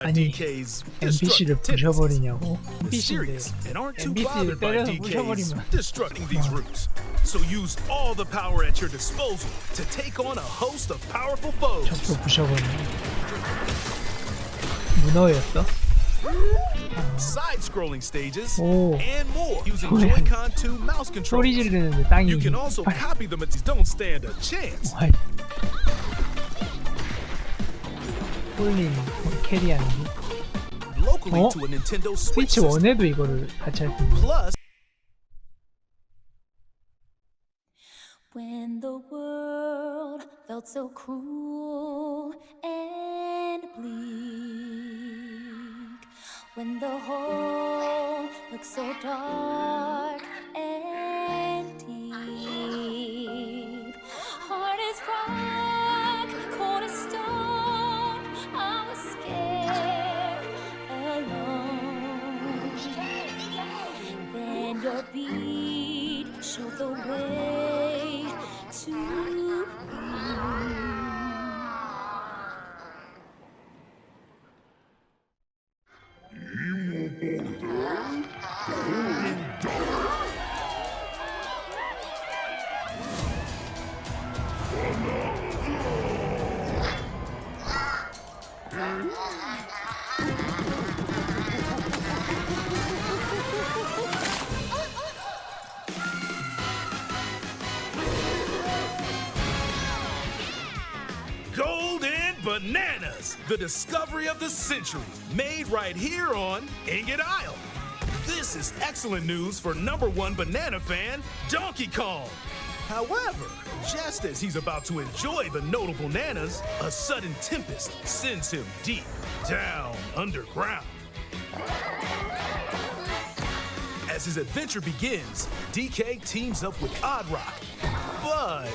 아니 NPC를 부셔버리냐고. NPC인데 NPC를 때려서 부셔버리면 So use all the power at your disposal to take on a host of powerful foes. 적도 부셔버리네. 문어였어? Side-scrolling stages 오. and more using Joy-Con 2 mouse 소리 controls. 지르는데 땅이. You can also copy them if don't stand a chance. 홀린 캐리하는 게. Locally to a Nintendo Switch 스위치 system. 1에도 이거를 같이 할 수 있는. Plus, When the world felt so cruel and bleak, when the hole looked so dark and deep, hard as rock, cold as stone, I was scared alone. Then your beat showed the way to me. Golden Bananas, the discovery of the century, made right here on Ingot Isle. This is excellent news for #1 banana fan, Donkey Kong. However, just as he's about to enjoy the notable bananas, a sudden tempest sends him deep down underground. As his adventure begins, DK teams up with Odd Rock, but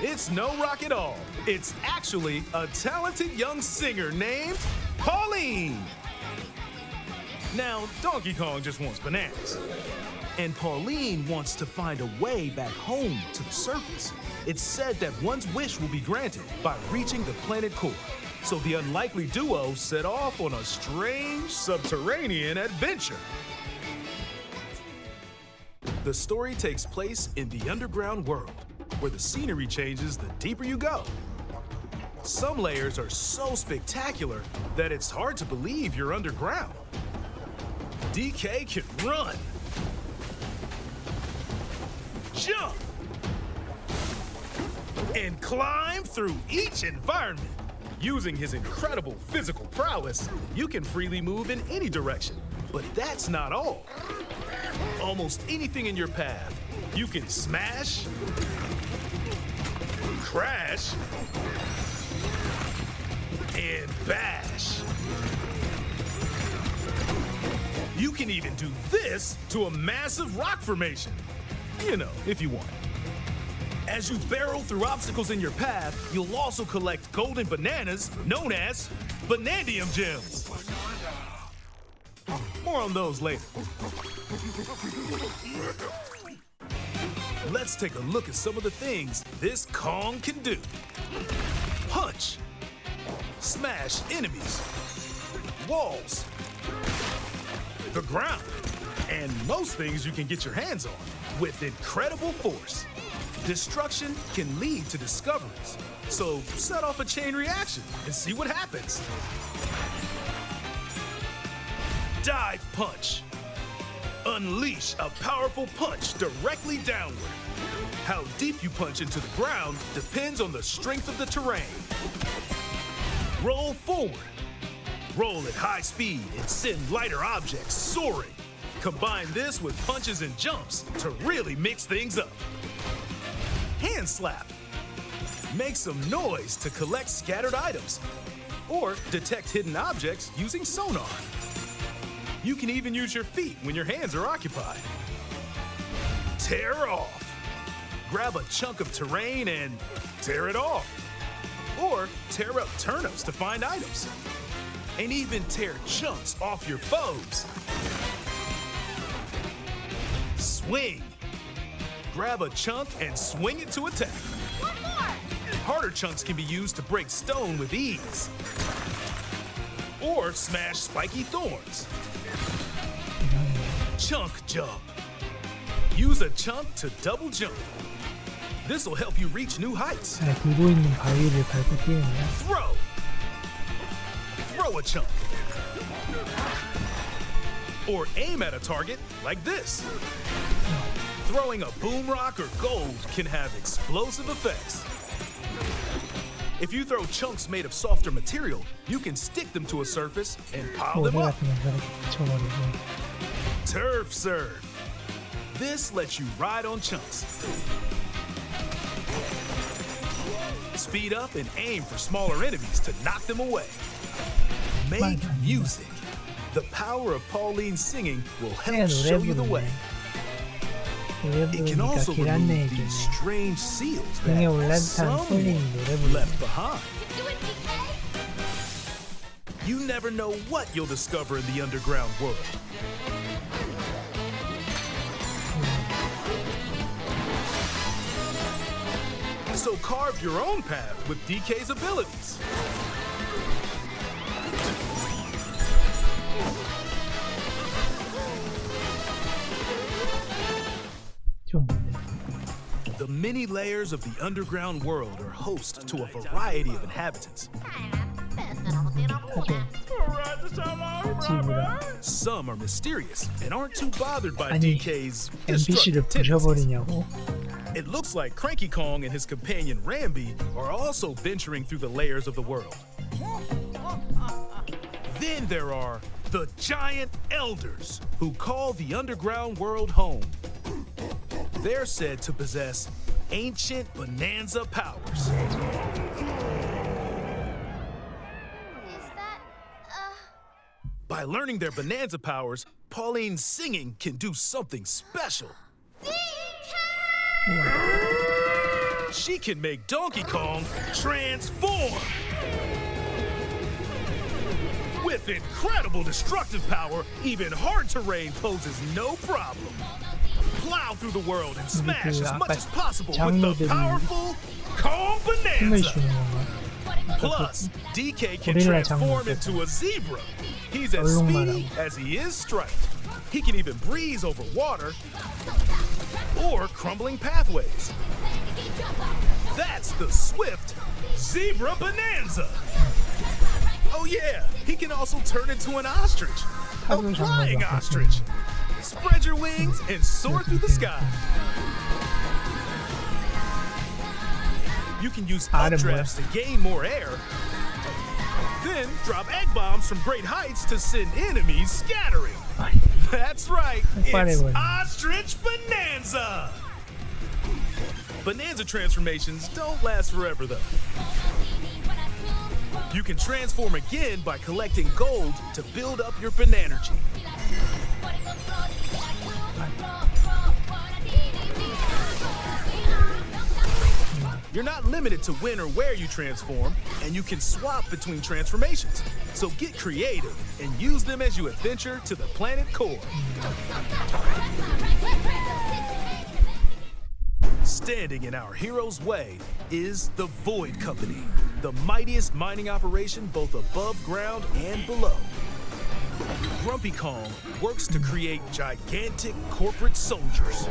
it's no rock at all. It's actually a talented young singer named Pauline. Now, Donkey Kong just wants bananas. And Pauline wants to find a way back home to the surface. It's said that one's wish will be granted by reaching the planet core. So the unlikely duo set off on a strange subterranean adventure. The story takes place in the underground world, where the scenery changes the deeper you go. Some layers are so spectacular that it's hard to believe you're underground. DK can run, jump, and climb through each environment. Using his incredible physical prowess, you can freely move in any direction. But that's not all. Almost anything in your path, you can smash, crash, and bash. You can even do this to a massive rock formation. You know, if you want. As you barrel through obstacles in your path, you'll also collect golden bananas known as Banandium Gems. More on those later. Let's take a look at some of the things this Kong can do. Punch, smash enemies, walls, the ground, and most things you can get your hands on with incredible force. Destruction can lead to discoveries, so set off a chain reaction and see what happens. Dive punch. Unleash a powerful punch directly downward. How deep you punch into the ground depends on the strength of the terrain. Roll forward. Roll at high speed and send lighter objects soaring. Combine this with punches and jumps to really mix things up. Hand slap. Make some noise to collect scattered items or detect hidden objects using sonar. You can even use your feet when your hands are occupied. Tear off. Grab a chunk of terrain and tear it off. Or tear up turnips to find items. And even tear chunks off your foes. Swing. Grab a chunk and swing it to attack. One more! Harder chunks can be used to break stone with ease. or smash spiky thorns. Chunk jump. Use a chunk to double jump. This will help you reach new heights. 잘 굴고 있는 바위를 밟고 뛰는 거야. Throw. Throw a chunk. Or aim at a target like this. Throwing a boom rock or gold can have explosive effects. If you throw chunks made of softer material, you can stick them to a surface and pile 모래 them up. 같은 거 저렇게 붙여버리고. Turf serve. This lets you ride on chunks. Speed up and aim for smaller enemies to knock them away. Make music. The power of Pauline's singing will help show you the way. 노래 It can 부르니까 also 길 remove 안내해주네. these strange seals 등에 that 올라탄 some 폴링이 노래 부르네. left behind. Do it, DK! You never know what you'll discover in the underground world. So carve your own path with DK's abilities. 좀 The many layers of the underground world are host to a variety of inhabitants. 하죠. 집이라. Some are mysterious and aren't too bothered by 아니, DK's NPC를 destructive tendencies. 부셔버리냐고. It looks like Cranky Kong and his companion Rambi are also venturing through the layers of the world. Then there are the giant elders who call the underground world home. They're said to possess ancient bonanza powers. Is that, By learning their bonanza powers, Pauline's singing can do something special. She can make Donkey Kong transform. With incredible destructive power, even hard terrain poses no problem. Plow through the world and smash as much as possible with the powerful Kong 힘을 Bonanza. 주는 건가? Plus, DK can 고릴라 transform 장르 into a zebra. He's as 얼룩말하고. speedy as he is striped. He can even breeze over water or crumbling pathways. That's the swift Zebra Bonanza. Oh yeah, he can also turn into an ostrich. A 하루 flying 장마가 ostrich. Spread your wings and soar through the sky. You can use 알은 updrafts to gain more air. Then drop egg bombs from great heights to send enemies scattering. That's right, it's 폭발해버려. Ostrich Bonanza! Bonanza transformations don't last forever though. You can transform again by collecting gold to build up your Bonanergy. You're not limited to when or where you transform, and you can swap between transformations. So get creative and use them as you adventure to the planet core. Standing in our hero's way is the Void Company, the mightiest mining operation both above ground and below. Grumpy Kong works to create gigantic corporate soldiers.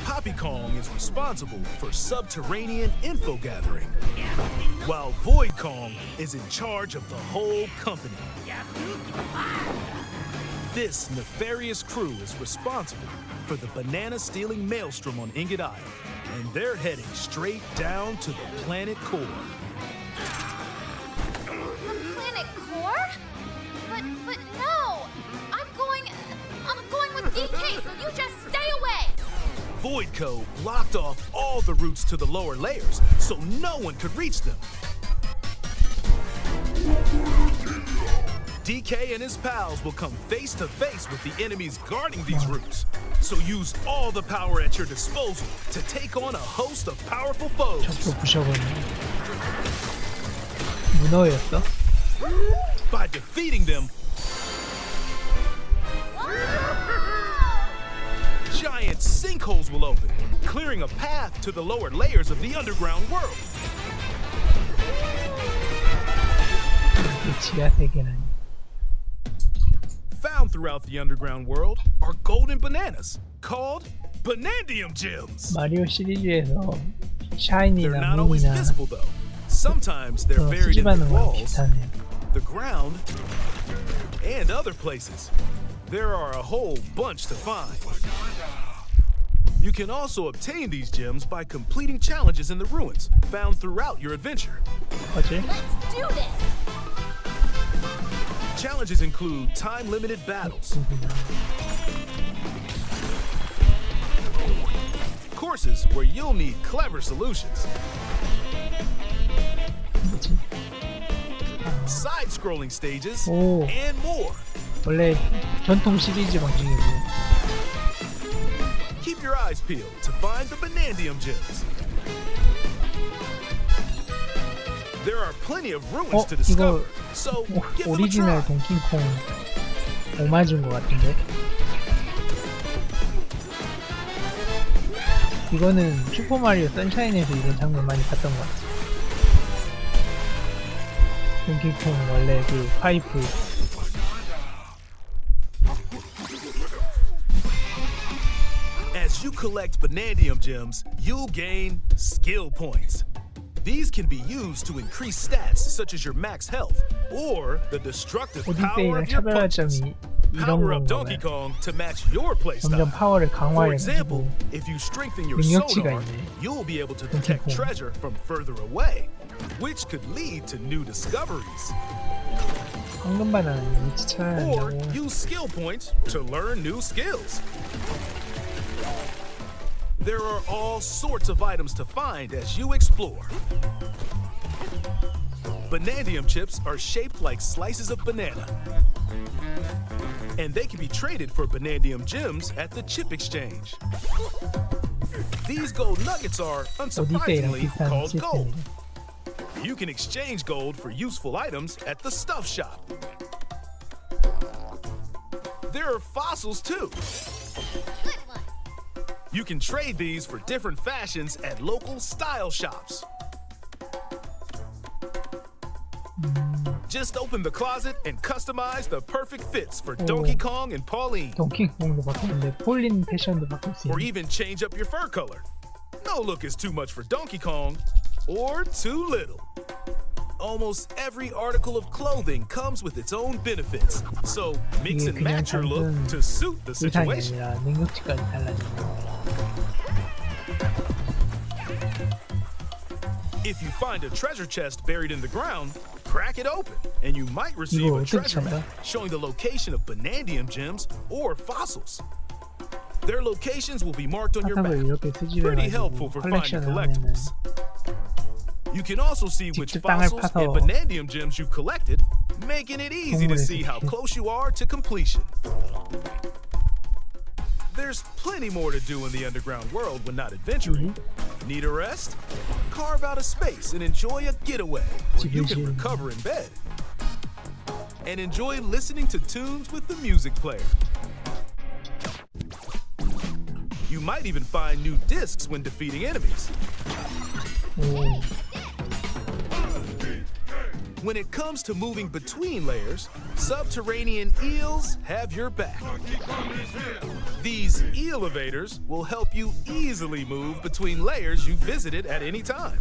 Poppy Kong is responsible for subterranean info gathering, while Void Kong is in charge of the whole company. This nefarious crew is responsible for the banana-stealing maelstrom on Ingot Isle, and they're heading straight down to the planet core. the planet core? But no! I'm going with DK, so you just stay away! Voidco blocked off all the routes to the lower layers, so no one could reach them. DK and his pals will come face to face with the enemies guarding these routes. So use all the power at your disposal to take on a host of powerful foes. 저쪽 부셔버리네. 문어였어? By defeating them, giant sinkholes will open, clearing a path to the lower layers of the underground world. 지하 세계라니. Found throughout the underground world are golden bananas called Banandium Gems. 마리오 시리즈에서 They're 샤이니나 not always 문이나 visible though. Sometimes they're buried in the 수집하는 거랑 walls, 비슷하네요. the ground, and other places. There are a whole bunch to find. You can also obtain these gems by completing challenges in the ruins found throughout your adventure. 퍼즐? Let's do this. Challenges include time-limited battles, courses where you'll need clever solutions, 뭐지? side-scrolling stages, 오. and more. 원래 전통 시리즈 방식이고. Keep your eyes peeled to find the Banandium Gems. There are plenty of ruins to discover, so give them a 오리지널 try. 동킹콩 오마주인 것 같은데. 이거는 슈퍼마리오 선샤인에서 이런 장면 많이 봤던 것 같아. 동킹콩 원래 그 파이프. As you collect Banandium Gems, you'll gain skill points. These can be used to increase stats such as your max health or the destructive power 오디세이랑 of your punches. 차별점이 이런 Power up 건가 Donkey 봐요. Kong to match your 점점 playstyle. 파워를 For example, 강화해가지고 if you strengthen your 능력치가 sonar, 있네. you'll be able to detect Kong. treasure from further away, which could lead to new discoveries. 황금 바나나 위치 찾아야 Or 한다고. use skill points to learn new skills. There are all sorts of items to find as you explore. Banandium chips are shaped like slices of banana. And they can be traded for Banandium gems at the chip exchange. These gold nuggets are, 오디세이랑 unsurprisingly, 비슷한 called gold. 시스템이네. You can exchange gold for useful items at the stuff shop. There are fossils too. Good one. You can trade these for different fashions at local style shops. Just open the closet and customize the perfect fits for Donkey Kong and Pauline, 동킹콩도 바꿨는데 폴린 패션도 바꿀 수 or 있네. even change up your fur color. No look is too much for Donkey Kong, or too little. Almost every article of clothing comes with its own benefits, so mix 이게 and 그냥 match your look 단순 to suit the 의상이 situation. 아니라 능력치까지 달라지는 거. If you find a treasure chest buried in the ground, crack it open, and you might receive 이거 a 어떻게 treasure 찾아? map showing the location of Banandium gems or fossils. Their locations will be marked on your 사탕을 map. 이렇게 Pretty helpful 수집해가지고 for finding 컬렉션을 하면은 collectibles. You can also see which 직접 땅을 fossils 파서 and Banandium gems you've collected, making it easy to 동물의 see how 숲이. close you are to completion. There's plenty more to do in the underground world when not adventuring. Need a rest? Carve out a space and enjoy a getaway where you can 지그시. recover in bed. And enjoy listening to tunes with the music player. You might even find new discs when defeating enemies. 오, When it comes to moving between layers, subterranean eels have your back. These elevators will help you easily move between layers you visited at any time.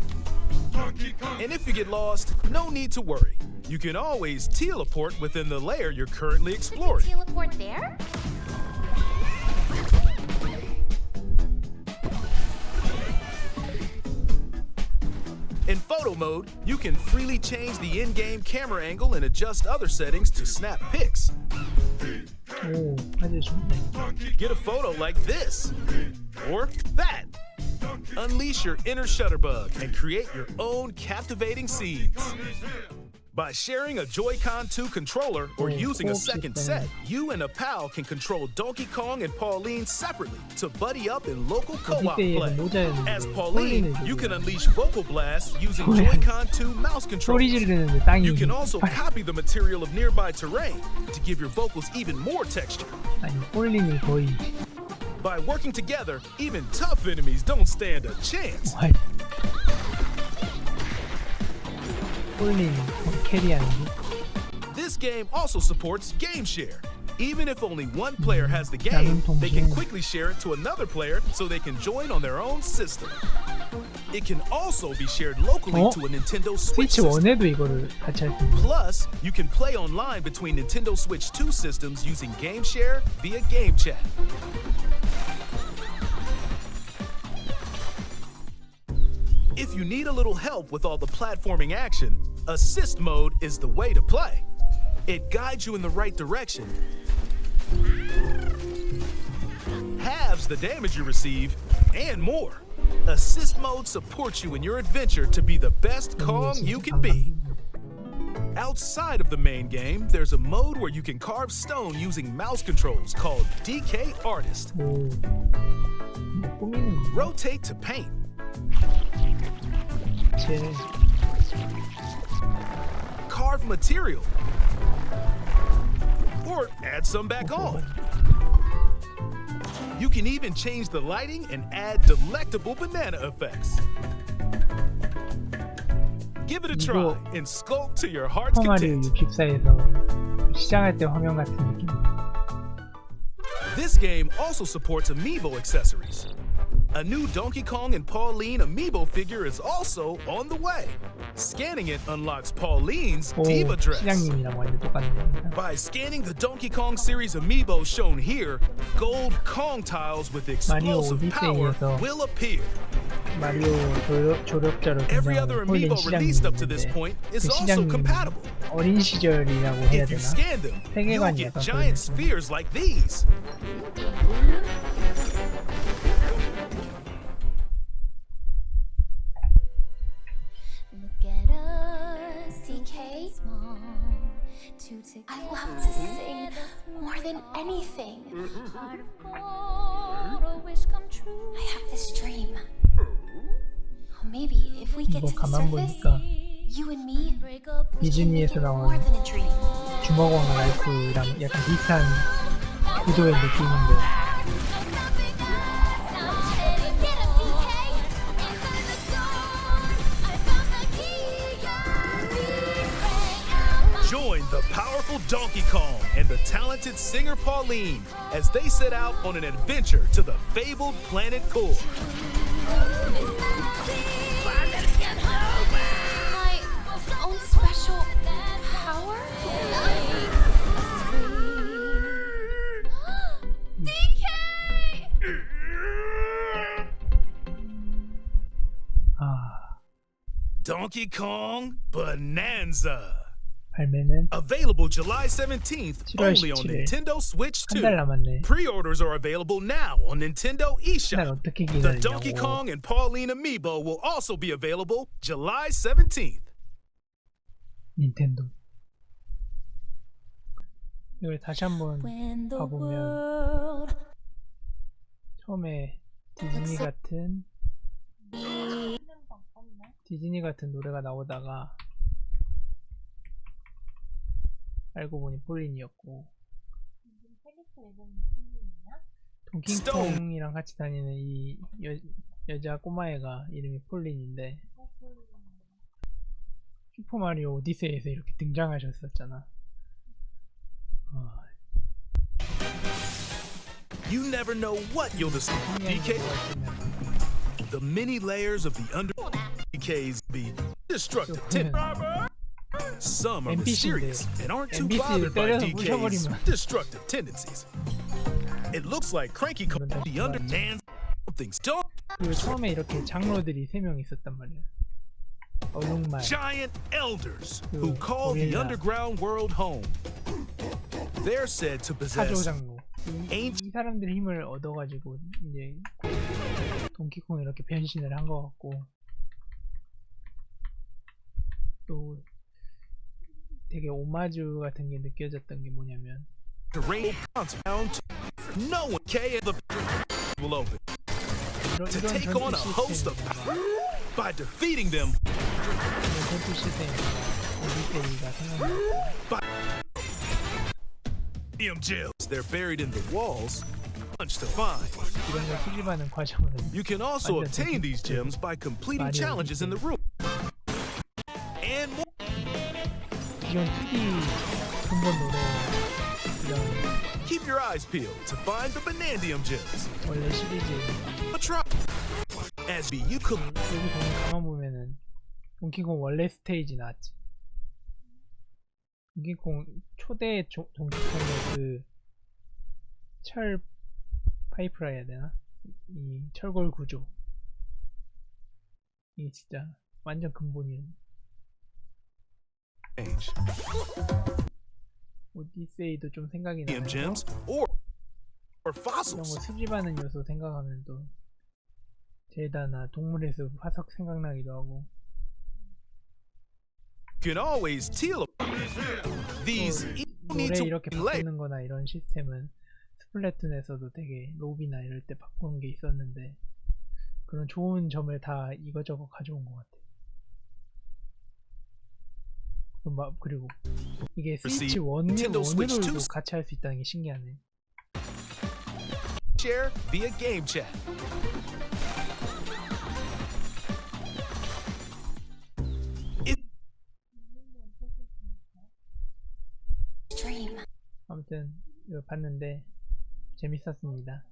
And if you get lost, no need to worry. You can always teleport within the layer you're currently exploring. Teleport there? In photo mode, you can freely change the in-game camera angle and adjust other settings to snap pics. 오, 아주 좋네. Get a photo like this or that. Unleash your inner shutterbug and create your own captivating scenes. By sharing a Joy-Con 2 controller or Oh, using a cool second system. set, you and a pal can control Donkey Kong and Pauline separately to buddy up in local co-op 어디때에는 play. 모자였는데 As Pauline, 폴린을 you can 주고 unleash vocal blasts using 고양이. Joy-Con 2 mouse 소리 controls. 지르는데 땅이 You can also 빨- copy the material of nearby terrain to give your vocals even more texture. 아니 폴린이 거의 By working together, even tough enemies don't stand a chance. 와, 폴린 캐리하는 게 game also supports game share. Even if only one player has the game, they can quickly share it to another player so they can join on their own system. It can also be shared locally to a Nintendo Switch 스위치 system. 1에도 이거를 같이 할 수 있는. Plus, you can play online between Nintendo Switch 2 systems using game share via game chat. If you need a little help with all the platforming action, Assist Mode is the way to play. It guides you in the right direction, halves the damage you receive, and more. Assist Mode supports you in your adventure to be the best Kong you can be. Outside of the main game, there's a mode where you can carve stone using mouse controls called DK Artist. 오, 뭐 꾸미는 거. Rotate to paint. 제 Carve material. Or add some back on. You can even change the lighting and add delectable banana effects. Give it a try and sculpt to your heart's 슈퍼마리오 content. 64에서 시작할 때 화면 같은 느낌. This game also supports amiibo accessories. A new Donkey Kong and Pauline amiibo figure is also on the way. Scanning it unlocks Pauline's 오, diva dress. 시장님이랑 완전 똑같은 겁니다. By scanning the Donkey Kong series amiibo shown here, gold Kong tiles with explosive power 오디세이에서 will appear. 마리오 조력자로 Every other 등장하는 폴린 amiibo released up to this 시장님인데 point 그 is also 시장님 compatible. 어린 시절이라고 해야 If you 되나? scan them, you'll 세계관이 get 약간 giant 그런 느낌. spheres like these. Look at us, DK. I love to sing more than anything. I have this dream. Maybe if we get 이거 to the 가만 surface, 보니까 you and me, 디즈니에서 more 나온 than a dream. 주먹왕 라이프랑 약간 비슷한 구도의 느낌인데 Join the powerful Donkey Kong and the talented singer Pauline as they set out on an adventure to the fabled planet Core. My own special power? DK! 아 Donkey Kong Bonanza. 발매는 Available July 17th 7월 only on 17일. Nintendo Switch 한 2. 달 남았네. Pre-orders are available now on Nintendo 한 달 eShop. 어떻게 The Donkey 기다리냐고. Kong and Pauline amiibo will also be available July 17th. 닌텐도. 이걸 다시 한번 봐보면 처음에 디즈니 같은 노래가 나오다가 알고 보니 폴린이었고 동킹콩이랑 같이 다니는 이 여자 꼬마애가 이름이 폴린인데 슈퍼마리오 오디세이에서 이렇게 등장하셨었잖아. You never know what you'll discover. DK, the many layers of the under DK's be destructive tendencies. Some are mysterious and aren't too bothered by DK's destructive tendencies. It looks like Cranky Kong the understands something's done. 그 처음에 이렇게 장로들이 3명 있었단 말이야. 얼룩말, Giant elders who call the underground world home. They're said to 사조 possess 장로. 이 사람들의 힘을 얻어가지고 이제 동키콩 이렇게 변신을 한 것 같고 또 되게 오마주 같은 게 느껴졌던 게 뭐냐면 the rain compound. No one can the will open to 이런 take on a host of by defeating them. 전투 시스템이나 오디세이가 생각나고 Gems. They're buried in the walls. Punch to find. 이런 걸 수집하는 과정은 You can also obtain these gems by completing challenges in the room. And more. 기존 2D 근본 노래 이런 Keep your eyes peeled to find the Vanadium Gems. 원래 시리즈 A try as you could. 여기 보면 가만 보면은 동키콩 원래 스테이지 나왔지. 동키콩 초대 동키콩의 그 철 파이프라 해야 되나? 이 철골 구조 이게 진짜 완전 근본이에요. Change. 오디세이도 좀 생각이 Vanadium 나요. Gems or 이런 거 fossils. 수집하는 요소 생각하면 또 젤다나 동물의 숲 화석 생각나기도 하고. You can always teal these. 또 Need 노래 to 이렇게 relate. 바꾸는 거나 이런 시스템은 스플래툰에서도 되게 로비나 이럴 때 바꾸는 게 있었는데 그런 좋은 점을 다 이거저거 가져온 것 같아. 그리고 이게 스위치 Nintendo Switch 원으로도 2. 같이 할 수 있다는 게 신기하네. Share via game chat. Dream. 아무튼 이거 봤는데 재밌었습니다.